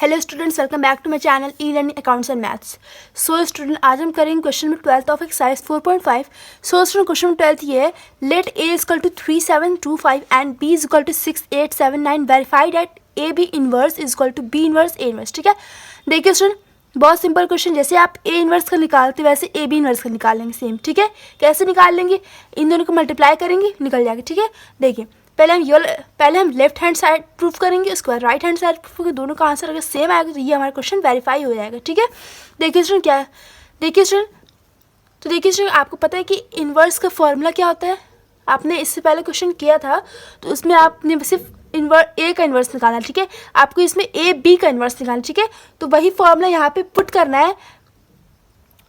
Hello students, welcome back to my channel e learning accounts and maths. So student, आज हम करेंगे question number 12 of exercise 4.5। So student, question number 12 ये है, let A equal to 3725 and B equal to 6879, verify that A B inverse equal to B inverse A inverse. ठीक है, देखिए student, बहुत simple question, जैसे आप ए इनवर्स का निकालते वैसे ए बी इनवर्स का निकालेंगे सेम। ठीक है, कैसे निकाल लेंगे, इन दोनों को मल्टीप्लाई करेंगे, निकल जाएगा। ठीक है, देखिए पहले हम लेफ्ट हैंड साइड प्रूफ करेंगे, उसके बाद राइट हैंड साइड प्रूफ करेंगे। दोनों का आंसर अगर सेम आएगा तो ये हमारा क्वेश्चन वेरीफाई हो जाएगा। ठीक है, देखिए स्टूडेंट क्या है, देखिए स्टूडेंट आपको पता है कि इन्वर्स का फॉर्मूला क्या होता है। आपने इससे पहले क्वेश्चन किया था तो उसमें आपने सिर्फ ए का इन्वर्स निकालना। ठीक है, आपको इसमें ए बी का इन्वर्स निकालना। ठीक है, तो वही फॉर्मूला यहाँ पे पुट करना है,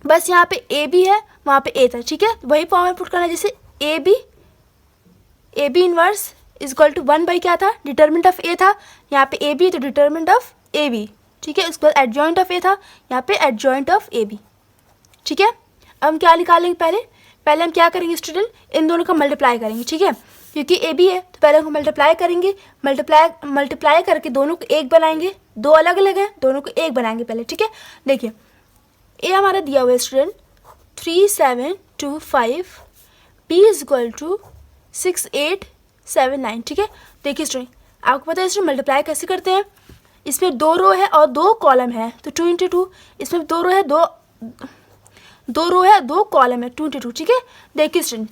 बस यहाँ पे ए बी है, वहाँ पे ए था। ठीक है, वही फॉर्मूला पुट करना है, जैसे A B inverse equal to 1 by क्या था, डिटरमिनेंट ऑफ ए था, यहाँ पे ए बी तो डिटरमिनेंट ऑफ ए बी। ठीक है, उसके बाद एडजॉइंट ऑफ ए था, यहाँ पे एडजॉइंट ऑफ ए बी। ठीक है, अब हम क्या निकालेंगे, पहले हम क्या करेंगे स्टूडेंट, इन दोनों का मल्टीप्लाई करेंगे। ठीक है, क्योंकि ए बी है तो पहले हम मल्टीप्लाई करेंगे, मल्टीप्लाई करके दोनों को एक बनाएंगे, दो अलग अलग हैं, दोनों को एक बनाएंगे पहले। ठीक है, देखिए ए हमारा दिया हुआ है student 3725, B is equal to 6879। ठीक है, देखिए स्टूडेंट, आपको पता है स्टूडेंट मल्टीप्लाई कैसे करते हैं, इसमें 2 रो है और 2 कॉलम है, तो 2 इंटू 2, इसमें 2 रो है, दो रो है, 2 कॉलम है, 2 इंटू 2। ठीक है, देखिए स्टूडेंट,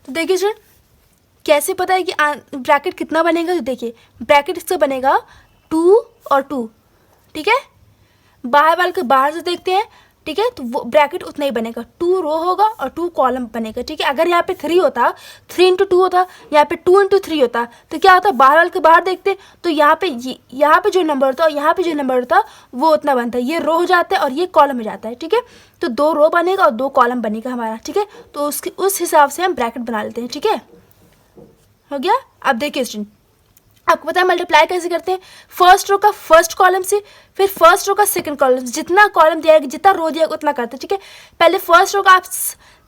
तो देखिए स्टूडेंट कैसे पता है कि ब्रैकेट कितना बनेगा, तो देखिए ब्रैकेट इससे बनेगा 2 और 2। ठीक है, बाहर वाले के बाहर से देखते हैं। ठीक है, तो वो ब्रैकेट उतना ही बनेगा, 2 रो होगा और 2 कॉलम बनेगा। ठीक है, अगर यहाँ पे 3 होता, 3 इंटू 2 होता, यहाँ पे 2 इंटू 3 होता, तो क्या होता, बाहर वाले के बाहर देखते तो यहाँ पे जो नंबर होता और यहाँ पे जो नंबर होता वो उतना बनता है, ये रो हो जाता है और ये कॉलम हो जाता है। ठीक है, तो 2 रो बनेगा और 2 कॉलम बनेगा हमारा। ठीक है, तो उस हिसाब से हम ब्रैकेट बना लेते हैं। ठीक है, हो गया। अब देखिए स्टूडेंट, आपको पता है मल्टीप्लाई कैसे करते हैं, फर्स्ट रो का फर्स्ट कॉलम से, फिर फर्स्ट रो का सेकंड कॉलम से, जितना कॉलम दिया जितना रो दिया उतना करते हैं। ठीक है, पहले फर्स्ट रो का आप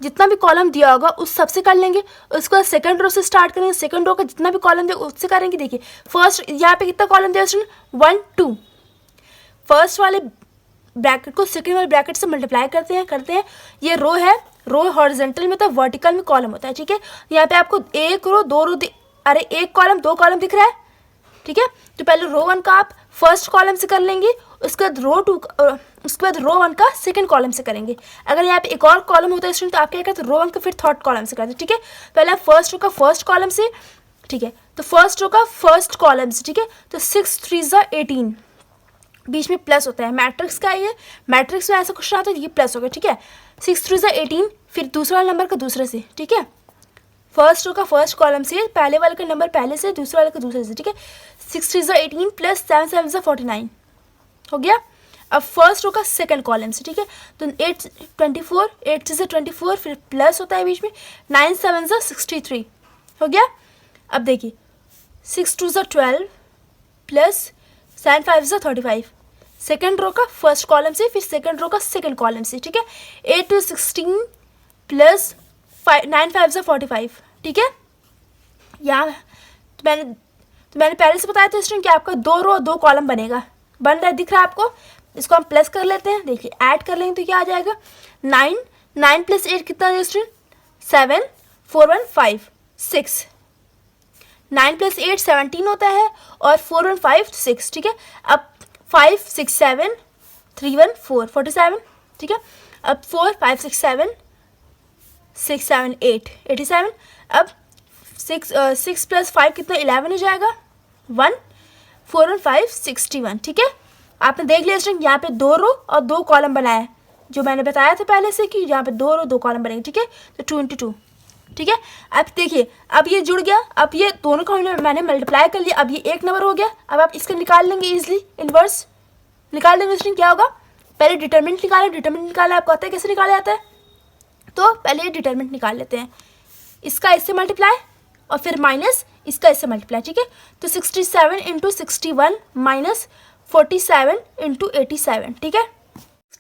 जितना भी कॉलम दिया होगा उस सबसे कर लेंगे, उसके बाद सेकंड रो से स्टार्ट करेंगे, सेकंड रो का जितना भी कॉलम दिया उससे करेंगे। देखिए फर्स्ट यहाँ पे कितना कॉलम दिया स्टूडेंट, 1 2, फर्स्ट वाले ब्रैकेट को सेकंड वाले ब्रैकेट से मल्टीप्लाई करते हैं। ये रो है, रो हॉरिजॉन्टल में होता है, वर्टिकल में कॉलम होता है। ठीक है, यहाँ पे आपको एक रो 2 रो अरे एक कॉलम 2 कॉलम दिख रहा है। ठीक है, तो पहले रो 1 का आप फर्स्ट कॉलम से कर लेंगे, उसके बाद रो 1 का सेकंड कॉलम से करेंगे। अगर यहाँ पे एक और कॉलम होता है स्टूडेंट तो आप क्या करते हैं, रो 1 का फिर थर्ड कॉलम से करते हैं। ठीक है, पहले आप फर्स्ट रो का फर्स्ट कॉलम से, ठीक है, तो फर्स्ट रो का फर्स्ट कॉलम से। ठीक है, तो 6 3 18, बीच में प्लस होता है, मैट्रिक्स का ये, मैट्रिक्स में ऐसा क्वेश्चन आता है, ये प्लस होगा। ठीक है, 6 3 18, फिर दूसरा वाला नंबर का दूसरे से। ठीक है, फर्स्ट रो का फर्स्ट कॉलम से, पहले वाले का नंबर पहले से, दूसरे वाले का दूसरे से। ठीक है, 6 3 18 प्लस 7 7 49 हो गया। अब फर्स्ट रो का सेकंड कॉलम से। ठीक है, तो 8 24, 8 से 24, फिर प्लस होता है बीच में, 9 7 63 हो गया। अब देखिए 6 2 12 प्लस 7 5 35, सेकंड रो का फर्स्ट कॉलम से, फिर सेकंड रो का सेकंड कॉलम से। ठीक है, 8 2 16 प्लस 9 5 45। ठीक है, यहाँ तो मैंने पहले से बताया था स्टूडेंट कि आपका 2 रो 2 कॉलम बन रहा है, दिख रहा है आपको। इसको हम प्लस कर लेते हैं, देखिए ऐड कर लेंगे तो क्या आ जाएगा, 9 प्लस 8 कितना है स्टूडेंट, 7 4 1 5 6, 9 प्लस 8 17 होता है और 4 1 5 6। ठीक है, अब 5 6 7 3 1 4 47। ठीक है, अब 4 5 6 7 6 7 8 87। अब 6 प्लस 5 कितना, 11 हो जाएगा, 1 4 1 5 61। ठीक है, आपने देख लिया स्टूडेंट, यहाँ पे 2 रो और 2 कॉलम बनाया है, जो मैंने बताया था पहले से कि यहाँ पे 2 रो 2 कॉलम बनेंगे। ठीक है, तो 2 इंटू 2। ठीक है, अब देखिए, अब ये जुड़ गया, अब ये दोनों का मैंने मल्टीप्लाई कर लिया, अब ये एक नंबर हो गया। अब आप इसका निकाल लेंगे, इजिली इन्वर्स निकाल लेंगे स्टूडेंट। क्या होगा, पहले डिटरमिनेंट निकाला, आपको आता है कैसे निकाला जाता है, तो पहले डिटरमिनेंट निकाल लेते हैं, इसका इससे मल्टीप्लाई और फिर माइनस इसका इससे मल्टीप्लाई। ठीक है, तो 67 इंटू 61 माइनस 47 इंटू 87। ठीक है,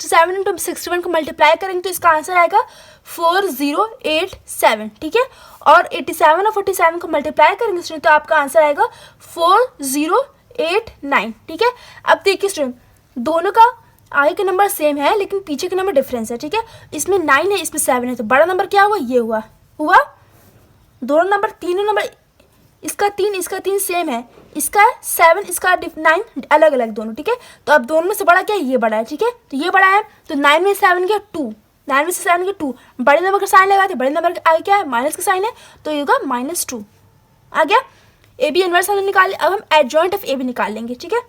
67 इंटू 61 को मल्टीप्लाई करेंगे तो इसका आंसर आएगा 4087, ठीक है। और 87 और 47 को मल्टीप्लाई करेंगे स्टूडेंट तो आपका आंसर आएगा 4089, ठीक है। अब देखिए स्टूडेंट, दोनों का आगे का नंबर सेम है लेकिन पीछे का नंबर डिफरेंस है, ठीक है। इसमें 9 है, इसमें 7 है, तो बड़ा नंबर क्या हुआ, ये हुआ दोनों नंबर, तीनों नंबर, इसका 3 सेम है, इसका 7 इसका 9 अलग अलग दोनों, ठीक है। तो अब दोनों में से बड़ा क्या है, ये बड़ा है, ठीक है। तो ये बड़ा है तो 9 में 7 गया 2, 9 में से 7 गया 2, बड़े नंबर का साइन लगाते, बड़े नंबर का आगे क्या है, माइनस का साइन है, तो ये होगा -2 आ गया। ए बी इनवर्स हमने निकाल लिया। अब हम एडजॉइंट ऑफ ए बी निकाल लेंगे, ठीक है।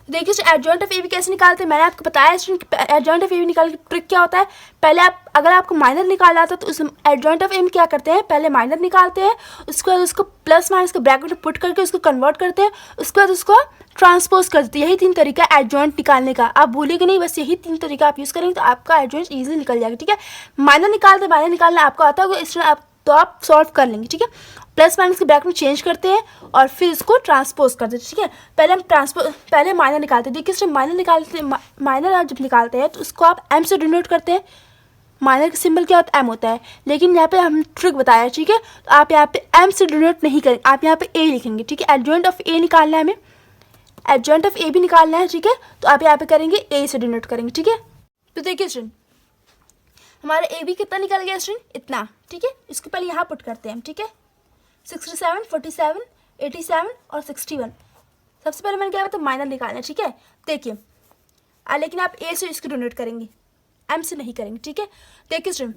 देखिए एडजॉइंट ऑफ ए बी कैसे निकालते हैं, मैंने आपको बताया student adjoint of A B निकालने की ट्रिक क्या होता है। पहले आप, अगर आपको माइनर निकालना आता है तो उस एडजॉइंट ऑफ ए में क्या करते हैं, पहले माइनर निकालते हैं, उसके बाद उसको प्लस माइनस के ब्रैकेट में पुट करके उसको कन्वर्ट करते हैं, उसके बाद उसको ट्रांसपोज कर देते हैं। यही 3 तरीका एडजॉइंट निकालने का, आप भूलिएगा नहीं, बस यही 3 तरीका आप यूज़ करेंगे तो आपका एडजॉइंट ईजिली निकल जाएगा, ठीक है। माइनर निकालना आपको आता होगा स्टूडेंट, आप तो आप सॉल्व कर लेंगे, ठीक है। प्लस माइनस के ब्रैकेट में चेंज करते हैं और फिर इसको ट्रांसपोज करते हैं, ठीक है। पहले माइनर निकालते हैं। देखिए इसमें माइनर जब निकालते हैं तो उसको आप एम से डिनोट करते हैं। माइनर का सिंबल क्या होता है, एम होता है, लेकिन यहाँ पे हम ट्रिक बताया, ठीक है। तो आप यहाँ पे एम से डिनोट नहीं करेंगे, आप यहाँ पे ए लिखेंगे, ठीक है। एडजॉइंट ऑफ ए निकालना है हमें, एडजॉइंट ऑफ ए भी निकालना है, ठीक है। तो आप यहाँ पे करेंगे ए से डिनोट करेंगे, ठीक है। तो देखिए स्टूडेंट, हमारा ए बी कितना निकल गया स्टूडेंट, इतना, ठीक है। इसको पहले यहाँ पुट करते हैं हम, ठीक है। 67, 47, 87 और 61। सबसे पहले मैंने क्या बताया, माइनर निकालना है, ठीक है। देखिए लेकिन आप ए से इसको डोनेट करेंगे, एम से नहीं करेंगे, ठीक है। देखिए स्टूडेंट,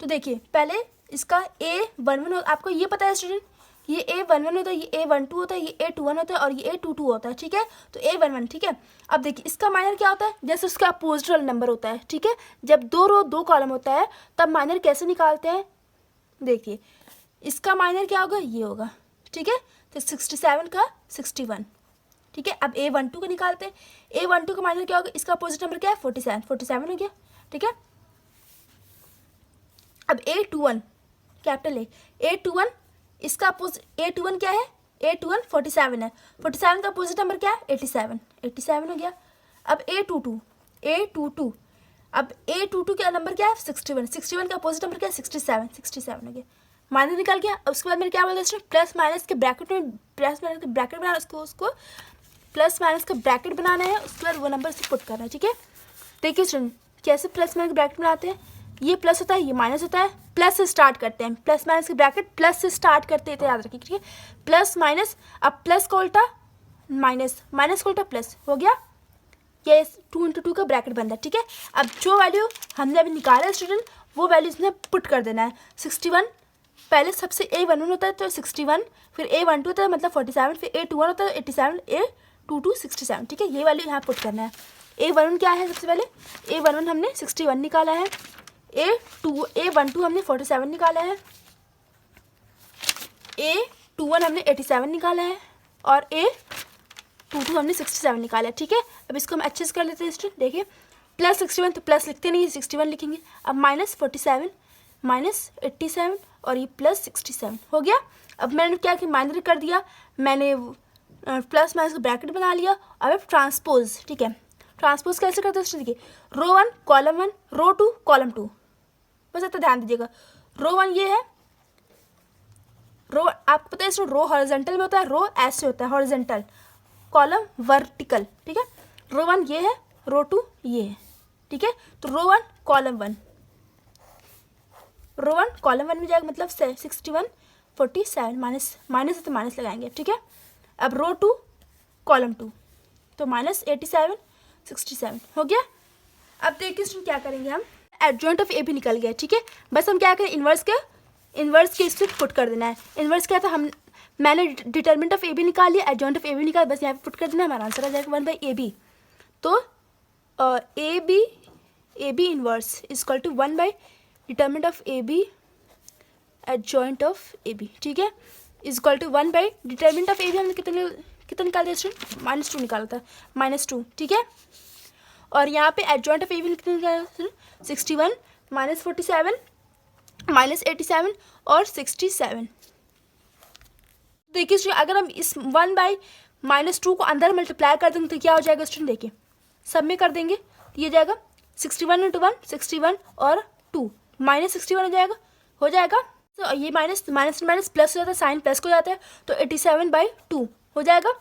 तो देखिए पहले इसका A11 आपको ये पता है स्टूडेंट, ये A11 होता है, ये A12 होता है, ये A21 होता है और ये A22 होता है, ठीक है। तो A11, ठीक है। अब देखिए इसका माइनर क्या होता है, जैसे उसका अपोजिट वाला नंबर होता है, ठीक है। जब 2 रो 2 कॉलम होता है तब माइनर कैसे निकालते हैं, देखिए इसका माइनर क्या होगा, ये होगा, ठीक है। तो 67 का 61, ठीक है। अब A12 को निकालते हैं, A12 का माइनर क्या होगा, इसका अपोजिट नंबर क्या है, 47 हो गया, ठीक है। अब A21 कैपिटल A21, इसका अपोजिट A21 क्या है, A21 47 है, 47 का अपोजिट नंबर क्या है, 87 हो गया। अब A22, अब A22 का नंबर क्या है, 61 का अपोजिट नंबर क्या है, 67 हो गया, माइनर निकल गया। अब उसके बाद मैंने क्या बोला स्टूडेंट, प्लस माइनस के ब्रैकेट बनाना, उसको प्लस माइनस का ब्रैकेट बनाना है, उसके बाद वो नंबर से पुट करना है, ठीक है। देखिए स्टूडेंट कैसे प्लस माइनस ब्रैकेट बनाते हैं, ये प्लस होता है, ये माइनस होता है, प्लस से स्टार्ट करते हैं, प्लस माइनस के ब्रैकेट प्लस से स्टार्ट करते हैं, तो याद रखिए, ठीक है। प्लस माइनस, अब प्लस का उल्टा माइनस, माइनस का उल्टा प्लस हो गया, ये 2 × 2 का ब्रैकेट बन रहा है, ठीक है। अब जो वैल्यू हमने अभी निकाला है स्टूडेंट, वो वैल्यू इसमें पुट कर देना है। 61 पहले सबसे A11 होता है तो 61, फिर A12 होता है मतलब 47, फिर A21 होता है 87, A22 67, ठीक है। ये वैल्यू यहाँ पुट करना है। A11 क्या है, सबसे पहले A11 हमने 61 निकाला है, A12 हमने 47 निकाला है, A21 हमने 87 निकाला है और A22 हमने 67 निकाला है, ठीक है। अब इसको हम अच्छे से कर लेते हैं स्टूडेंट। देखिए प्लस 61 तो प्लस लिखते नहीं, 61 लिखेंगे। अब -47 -87 और ये +67 हो गया। अब मैंने क्या कि माइनर कर दिया, मैंने प्लस माइनस का ब्रैकेट बना लिया। अब ट्रांसपोज, ठीक है। ट्रांसपोज कैसे करते हैं, देखिए रो 1 कॉलम 1, रो 2 कॉलम 2, बस इतना ध्यान दीजिएगा। रो 1 ये है, रो आपको पता है इसमें रो हॉरिजॉन्टल में होता है, रो ऐसे होता है हॉरिजॉन्टल, कॉलम वर्टिकल, ठीक है। रो 1 ये है, रो 2 ये है, ठीक है। तो रो 1 कॉलम 1, रो 1 कॉलम 1 में जाएगा मतलब 61 47 माइनस है तो माइनस लगाएंगे, ठीक है। अब रो 2 कॉलम 2 तो -87 67 हो गया। अब देखिए स्टूडेंट क्या करेंगे हम, एडजॉइंट ऑफ ए भी निकल गया, ठीक है। बस हम क्या करें, इन्वर्स के इससे पुट कर देना है। इन्वर्स क्या था, मैंने डिटरमिनेंट ऑफ ए भी निकाल लिया, एडजॉइंट ऑफ ए भी निकाल, बस यहाँ पे पुट कर देना, हमारा आंसर आ जाएगा 1/AB। तो A B inverse equal to 1/ determinant of A B adjoint of A B, ठीक है, equal to 1/ determinant of A B हमने कितना निकाल दिया स्टूडेंट, -2 निकाला था, -2, ठीक है। और यहाँ पे एडजॉइंट ऑफ ए बी कितना निकाला, 61 -47 -87 और 67। देखिए स्टूडेंट अगर हम इस 1/-2 को अंदर मल्टीप्लाई कर देंगे तो क्या हो जाएगा स्टूडेंट, देखिए सब में कर देंगे तो ये जाएगा 61 इंटू 1 61 और 2 -61 हो जाएगा। तो ये माइनस माइनस प्लस हो जाता है, साइन प्लस को जाता है, तो 87/2 हो जाएगा।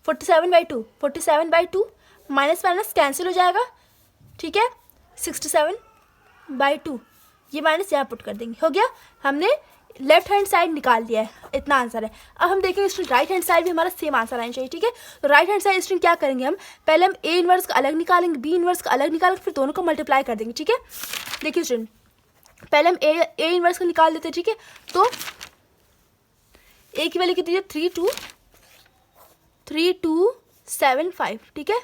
47/2 माइनस माइनस कैंसिल हो जाएगा, ठीक है। 67/2 ये माइनस यहाँ पुट कर देंगे, हो गया। हमने लेफ्ट हैंड साइड निकाल दिया है, इतना आंसर है। अब हम देखेंगे स्टूडेंट राइट हैंड साइड भी हमारा सेम आंसर आना चाहिए, ठीक है। तो राइट हैंड साइड स्टूडेंट क्या करेंगे हम, पहले हम ए इनवर्स का अलग निकालेंगे, बी इनवर्स का अलग निकालेंगे, फिर दोनों को मल्टीप्लाई कर देंगे, ठीक है। देखिए स्टूडेंट पहले हम ए इनवर्स को निकाल देते हैं, ठीक है। तो ए की वैल्यू कितनी है 3275, ठीक है।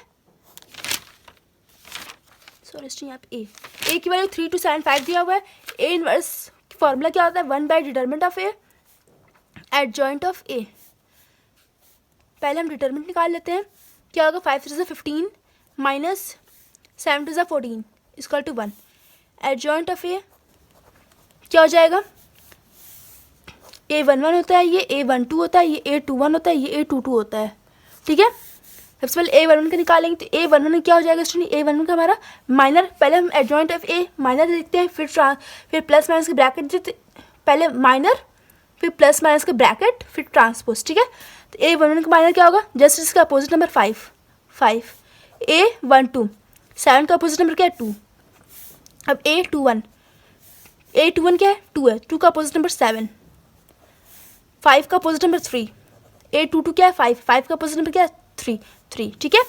सॉरी स्टूडेंट यहाँ पे ए की वैल्यू 3275 दिया हुआ है। ए इनवर्स फॉर्मूला क्या होता है, 1 by determinant of A adjoint of A. पहले हम डिटरमिनेंट निकाल लेते हैं, क्या होगा 5 3 15 minus 7 2 14 equal to 1। Adjoint of A क्या हो जाएगा, A11 होता है, ये A12 होता है, ये A21 होता है, ये A22 होता है, ठीक है। सबसे पहले A11 का निकालेंगे, तो A11 क्या हो जाएगा स्टूडेंट, A11 का हमारा माइनर, पहले हम एडजॉइंट ऑफ ए माइनर लिखते हैं, फिर प्लस माइनस के ब्रैकेट देते, पहले माइनर फिर प्लस माइनस के ब्रैकेट फिर ट्रांसपोज, ठीक है। तो A11 का माइनर क्या होगा, जस्ट इसका अपोजिट नंबर 5 A12 7 का अपोजिट नंबर क्या है 2। अब A21 क्या है 2 है, 2 का अपोजिट नंबर 7, 5 का अपोजिट नंबर 3, A22 क्या है 5 का अपोजिट नंबर क्या है 3, ठीक है।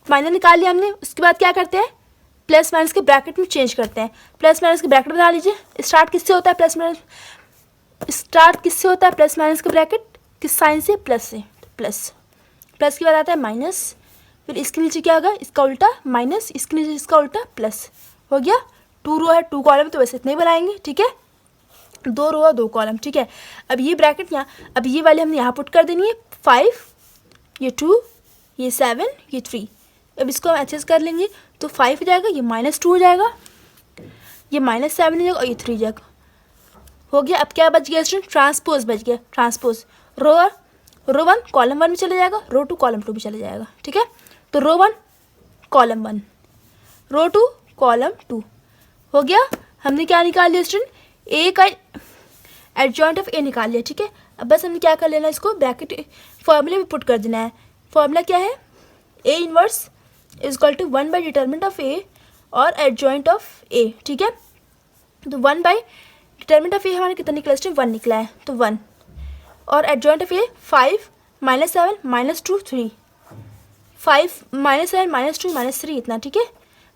माइनर निकाल लिया हमने। उसके बाद क्या करते हैं, प्लस माइनस के ब्रैकेट में चेंज करते हैं। प्लस माइनस के ब्रैकेट बना लीजिए। स्टार्ट किससे होता है, प्लस माइनस के ब्रैकेट किस साइन से, प्लस से। प्लस के बाद आता है माइनस, फिर इसके नीचे क्या होगा, इसका उल्टा माइनस, इसके नीचे इसका उल्टा प्लस, हो गया। 2 रो है 2 कॉलम, तो वैसे इतने ही बनाएंगे, ठीक है। 2 रो और 2 कॉलम, ठीक है। अब ये ब्रैकेट यहाँ, अब ये वाले हमने यहाँ पुट कर देनी है, 5 ये 2 ये 7 ये 3। अब इसको हम एडजस्ट कर लेंगे, तो 5 हो जाएगा, ये -2 हो जाएगा, ये -7 हो जाएगा और ये 3 हो जाएगा, हो गया। अब क्या बच गया स्टूडेंट, ट्रांसपोज बच गया। ट्रांसपोज रो 1 कॉलम 1 में चले जाएगा, रो 2 कॉलम 2 में चले जाएगा, ठीक है। तो रो 1 कॉलम 1 रो 2 कॉलम 2 हो गया। हमने क्या निकाल लिया स्टूडेंट, ए का एडजॉइंट ऑफ ए निकाल लिया, ठीक है। अब बस हमने क्या कर लेना, इसको ब्रैकेट फॉर्मूले में पुट कर देना है। फॉर्मूला क्या है, A inverse is equal to 1 by determinant of A और एडजॉइंट ऑफ ए, ठीक है। तो 1 बाई डिटरमिनेंट ऑफ ए हमारा कितना निकला स्टूडेंट, 1 निकला है, तो 1 और एडजॉइंट ऑफ ए 5 -7 -2 3, 5 -7 -2 -3 इतना, ठीक है।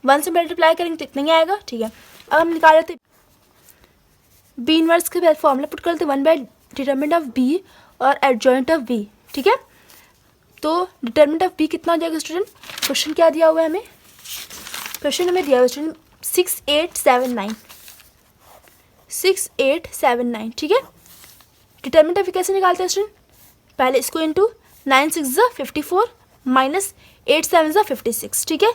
1 से मल्टीप्लाई करेंगे तो इतना ही आएगा, ठीक है। अब हम निकाल लेते बी इनवर्स के बाद फॉर्मूला पुट कर लेते 1 बाई डिटरमिनेंट ऑफ बी और एडजॉइंट ऑफ बी, ठीक है। तो डिटरमिनेंट ऑफ बी कितना हो जाएगा स्टूडेंट, क्वेश्चन क्या दिया हुआ है हमें, क्वेश्चन हमें दिया हुआ है स्टूडेंट 6879, ठीक है। डिटरमिनेंट ऑफ कैसे निकालते हैं स्टूडेंट, पहले इसको इंटू 9 6 54 माइनस 8 7 56, ठीक है।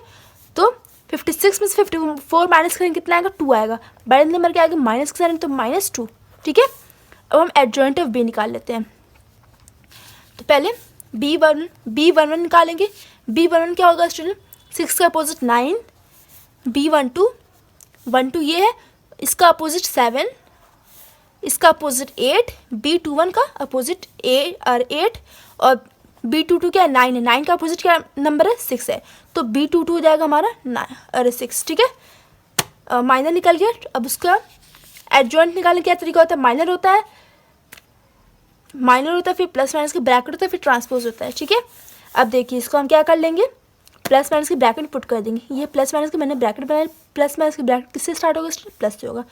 तो 56 में से 54 माइनस करेंगे कितना आएगा, 2 आएगा। बड़े नंबर क्या आएगा, माइनस के साथ तो -2, ठीक है। अब हम एडजॉइंट ऑफ बी निकाल लेते हैं। तो पहले B11 निकालेंगे। B11 क्या होगा स्टूडेंट, 6 का अपोजिट 9, B12 ये है, इसका अपोजिट 7, इसका अपोजिट 8, B21 का अपोजिट 8 और B22 क्या है 9 है, 9 का अपोजिट क्या नंबर है 6 है, तो B22 हो जाएगा हमारा 6, ठीक है। माइनर निकल गया। अब उसका एडजॉइंट निकालने क्या तरीका होता है, माइनर होता है फिर प्लस माइनस के ब्रैकेट होता है, फिर ट्रांसपोज होता है, ठीक है। अब देखिए इसको हम क्या कर लेंगे, प्लस माइनस के ब्रैकेट पुट कर देंगे। ये प्लस माइनस के मैंने ब्रैकेट बनाया, प्लस माइनस के ब्रैकेट किससे स्टार्ट होगा, प्लस से होगा,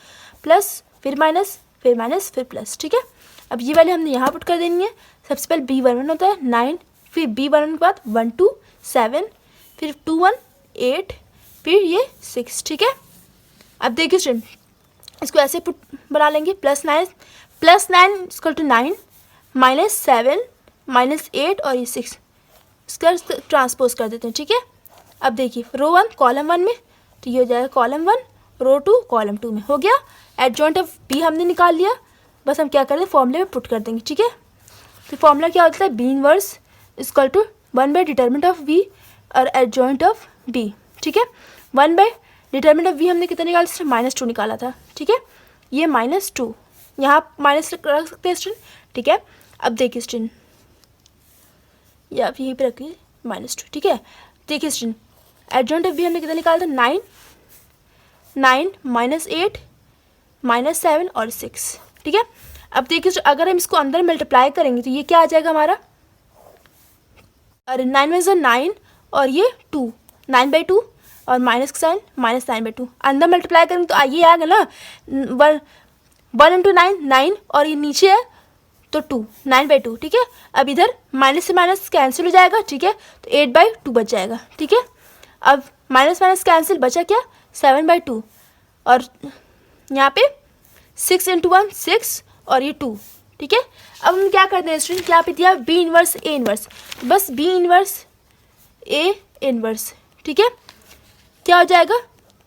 प्लस फिर माइनस फिर प्लस, ठीक है। अब ये वाले हमने यहाँ पुट कर देनी है। सबसे पहले B11 होता है 9, फिर B11 के बाद 1 2 7, फिर 2 1 8, फिर ये 6, ठीक है। अब देखिए स्टूडेंट इसको ऐसे पुट बना लेंगे, +9 इक्वल टू 9 -7 -8 और ये 6, इसका ट्रांसपोज कर देते हैं, ठीक है। अब देखिए रो 1 कॉलम 1 में, तो ये हो जाएगा कॉलम 1, रो 2 कॉलम 2 में, हो गया। एडजॉइंट ऑफ बी हमने निकाल लिया। बस हम क्या करें, फॉर्मूले में पुट कर देंगे, ठीक है। तो फॉर्मूला क्या होता है, B inverse equal to 1 by determinant of B और एडजॉइंट ऑफ बी, ठीक है। 1 बाई डिटर्मिनेंट ऑफ v हमने कितना निकाला था, -2 निकाला था, ठीक है। ये -2 यहाँ माइनस रख सकते हैं स्टूडेंट, ठीक है। अब देखिए स्टूडेंट, या आप यहीं पे रखिए -2, ठीक है। देखिए स्टूडेंट, एडजॉइंट ऑफ v हमने कितना निकाला था, 9 -8 -7 और 6, ठीक है। अब देखिए अगर हम इसको अंदर मल्टीप्लाई करेंगे तो ये क्या आ जाएगा हमारा, अरे 9 में से 9 और ये 2, 9/2 और माइनस का साइन -9/2, अंदर मल्टीप्लाई करेंगे तो ये आएगा ना 1 इंटू 9 और ये नीचे है तो 2, 9/2, ठीक है। अब इधर माइनस से माइनस कैंसिल हो जाएगा, ठीक है, तो 8/2 बच जाएगा, ठीक है। अब माइनस माइनस कैंसिल, बचा क्या 7/2 और यहाँ पे 6 इंटू 1 6 और ये 2, ठीक है। अब हम क्या करते हैं स्टूडेंट, यहाँ पे दिया बी इनवर्स ए इनवर्स, बस बी इनवर्स ए इनवर्स, ठीक है। क्या हो जाएगा,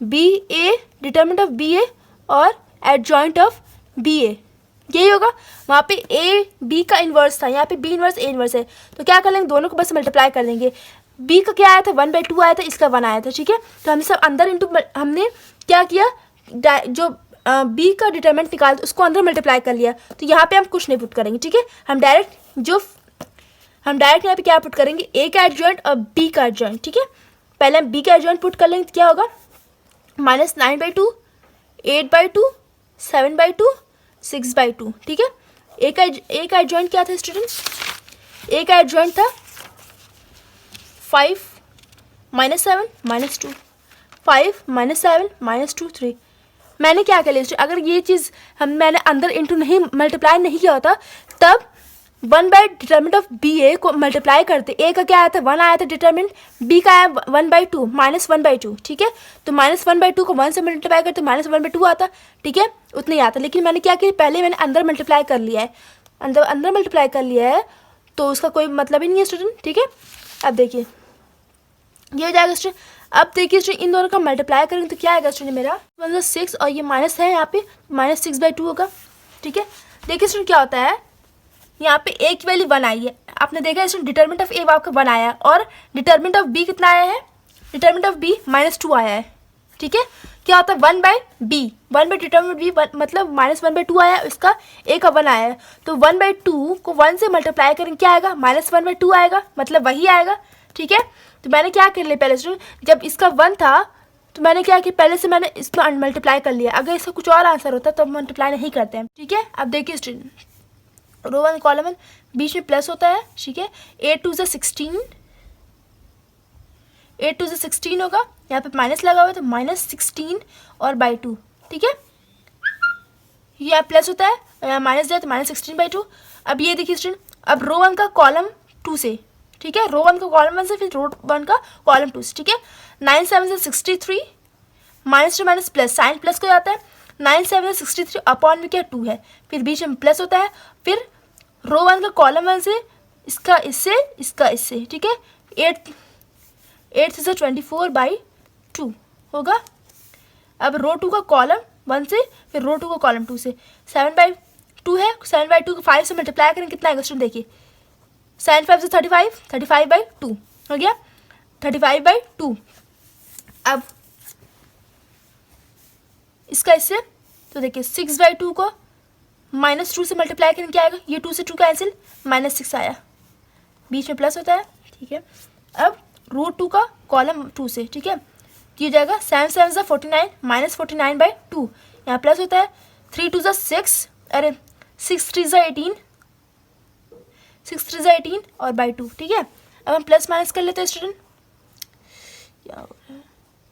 B A determinant of B A और एडजॉइंट ऑफ बी ए, यही होगा। वहाँ पे ए बी का इन्वर्स था, यहाँ पे बी इनवर्स ए इनवर्स है, तो क्या कर लेंगे, दोनों को बस मल्टीप्लाई कर देंगे। बी का क्या आया था, 1/2 आया था, इसका 1 आया था, ठीक है। तो हमने सब अंदर इंटू, हमने क्या किया, जो बी का डिटर्मिनेंट निकाल उसको अंदर मल्टीप्लाई कर लिया, तो यहाँ पे हम कुछ नहीं पुट करेंगे, ठीक है। हम डायरेक्ट यहाँ पे क्या पुट करेंगे, ए का एडजॉइंट और बी का एडजॉइंट, ठीक है। पहले हम बी का एडजॉइंट पुट कर लेंगे तो क्या होगा, -9/2 8/2 7/2 6/2, ठीक है। ए का एडजॉइंट क्या था स्टूडेंट, ए का एडजॉइंट था 5 -7 -2 5 -7 -2 3। मैंने क्या कर लिया, अगर ये चीज़ मैंने अंदर इंटू नहीं मल्टीप्लाई नहीं किया होता, तब 1 बाई डिटर्मिनेंट ऑफ बी ए को मल्टीप्लाई करते, ए का क्या आया था 1 आया था डिटर्मिनेंट, बी का आया 1/2 -1/2, ठीक है। तो -1/2 को 1 से मल्टीप्लाई करते -1/2 आता, ठीक है, उतना ही आता। लेकिन मैंने क्या किया, पहले मैंने अंदर मल्टीप्लाई कर लिया है, अंदर मल्टीप्लाई कर लिया है, तो उसका कोई मतलब ही नहीं है स्टूडेंट, ठीक है। अब देखिए ये हो जाएगा स्टूडेंट। अब देखिए स्टूडेंट, इन दोनों का मल्टीप्लाई करेंगे तो क्या आएगा स्टूडेंट, मेरा 6 और ये माइनस है, यहाँ पे -6/2 होगा, ठीक है। देखिए स्टूडेंट क्या होता है, यहाँ पे ए की वैल्यू 1 आई है, आपने देखा है स्टूडेंट, डिटर्मिनेंट ऑफ ए आपका 1 आया है और डिटर्मिनेंट ऑफ बी कितना आया है, डिटर्मिनेंट ऑफ बी -2 आया है, ठीक है। क्या होता है 1 by B, 1 by determinant B मतलब -1/2 आया है, इसका ए का 1 आया है, तो 1/2 को 1 से मल्टीप्लाई करेंगे क्या आएगा, -1/2 आएगा, मतलब वही आएगा, ठीक है। तो मैंने क्या कर लिया पहले स्टूडेंट, जब इसका 1 था तो मैंने क्या किया, पहले से मैंने इसमें मल्टीप्लाई कर लिया, अगर इसका कुछ और आंसर होता तो मल्टीप्लाई नहीं करते हैं, ठीक है। अब देखिए स्टूडेंट, रो 1 कॉलम 1 बीच में प्लस होता है, ठीक है। 8 2 16 होगा, यहाँ पे माइनस लगा हुआ है तो -16 और /2, ठीक है। ये प्लस होता है, यहाँ माइनस जाए तो -16/2। अब ये देखिए स्टूडेंट, अब रो 1 का कॉलम 2 से, ठीक है, रो 1 का कॉलम 1 से, फिर रो 1 का कॉलम 2 से, ठीक है। 9 7 से 63, -2 माइनस प्लस, साइन प्लस को जाता है, 9 7 से 63 अपॉन में क्या 2 है, फिर बीच में प्लस होता है, फिर रो 1 का कॉलम 1 से इसका इससे इसका इससे, ठीक है। 8 से 24/2 होगा। अब रो 2 का कॉलम 1 से, फिर रो 2 का कॉलम 2 से, 7/2 है, 7/2 को 5 से मल्टीप्लाई करें कितना आएगा स्टूडेंट, देखिए साइन 5 से 35/2 हो गया, 35/2। अब इसका इससे, तो देखिए 6/2 को -2 से मल्टीप्लाई करें क्या आएगा, ये 2 से 2 कैंसिल, -6 आया, बीच में प्लस होता है, ठीक है। अब रो 2 का कॉलम 2 से, ठीक है, ये जाएगा 7 7 से 49 -49/2, यहाँ प्लस होता है, 3 2 6, अरे 6 3 18 और /2, ठीक है। अब हम प्लस माइनस कर लेते हैं स्टूडेंट,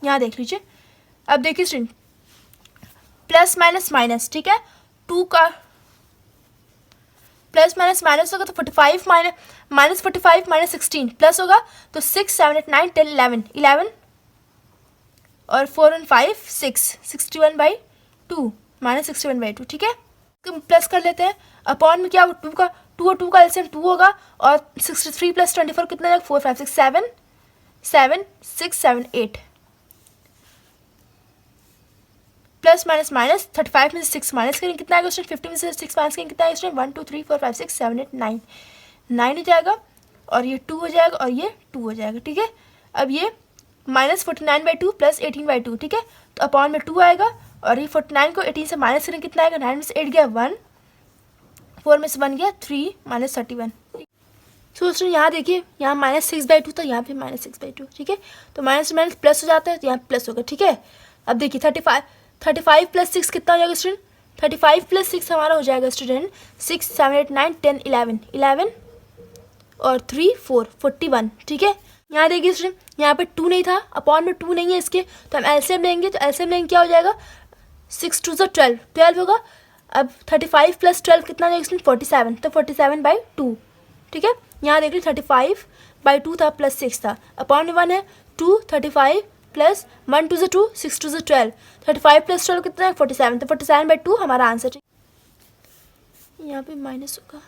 यहाँ देख लीजिए। अब देखिए स्टूडेंट, प्लस माइनस माइनस, ठीक है, 2 का प्लस माइनस माइनस होगा तो 45 -45 -16 प्लस होगा तो 6 7 8 9 10 11 और 4 और 5 6 61/2 -61/2, ठीक है। प्लस कर लेते हैं, अपॉन में क्या होगा, 2 और 2 का एलसीएम 2 होगा और 63 + 24 कितना है, 4 5 6 7 7 6 7 8 प्लस माइनस माइनस 35 में से 6 माइनस करेंगे कितना आएगा स्टूडेंट, 50 में से 6 माइनस करेंगे कितना आएगा स्टूडेंट, 1 2 3 4 5 6 7 8 9 हो जाएगा और ये 2 हो जाएगा और ये 2 हो जाएगा, ठीक है। अब ये -49/2 + 18/2, ठीक है। तो अपॉन में 2 आएगा, और ये 49 को 18 से माइनस करें कितना आएगा, 9 में से 8 गया 1, 4 में से 1 गया 3, -31। सो स्टूडेंट यहाँ देखिए, यहाँ -6/2 था, यहाँ पे -6/2, ठीक है। तो माइनस से माइनस प्लस हो जाता है, तो यहाँ प्लस होगा, ठीक है। अब देखिए 35 + 6 कितना हो जाएगा स्टूडेंट, 35 + 6 हमारा हो जाएगा स्टूडेंट 6, 7, 8, 9, 10, 11 और 3, 4, 41, ठीक है। यहाँ देखिए स्टूडेंट, यहाँ पे 2 नहीं था, अपॉन में 2 नहीं है इसके, तो हम एलसीएम लेंगे, तो एलसीएम लेंगे क्या हो जाएगा, 6 2 = 12, 12 होगा। अब 35 + 12 कितना हो जाएगा स्टूडेंट, 47, तो 47/2, ठीक है। यहाँ देख लीजिए 35/2 था प्लस 6 था, अपॉन में 1 है, 2, 35 प्लस 1 2 = 2, 6 2 = 12, 35 + 12 कितना है, 47, तो 47/2 हमारा आंसर। यहाँ पे माइनस होगा,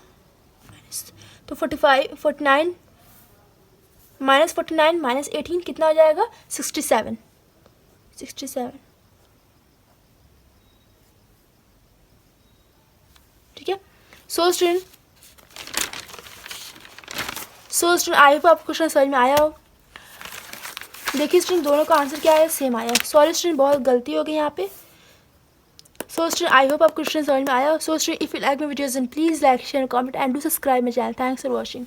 माइनस, तो 49 -49 - 18 कितना हो जाएगा, 67, ठीक है। सो स्टूडेंट आई होप आपको क्वेश्चन समझ में आया हो। देखिए स्टूडेंट, दोनों का आंसर क्या है, सेम आया। सॉरी स्टूडेंट, बहुत गलती हो गई यहाँ पे। सो स्टूडेंट आई होप आपको क्वेश्चन समझ में आया। So student if you like my videos then please like, share, comment and do subscribe my channel. Thanks for watching.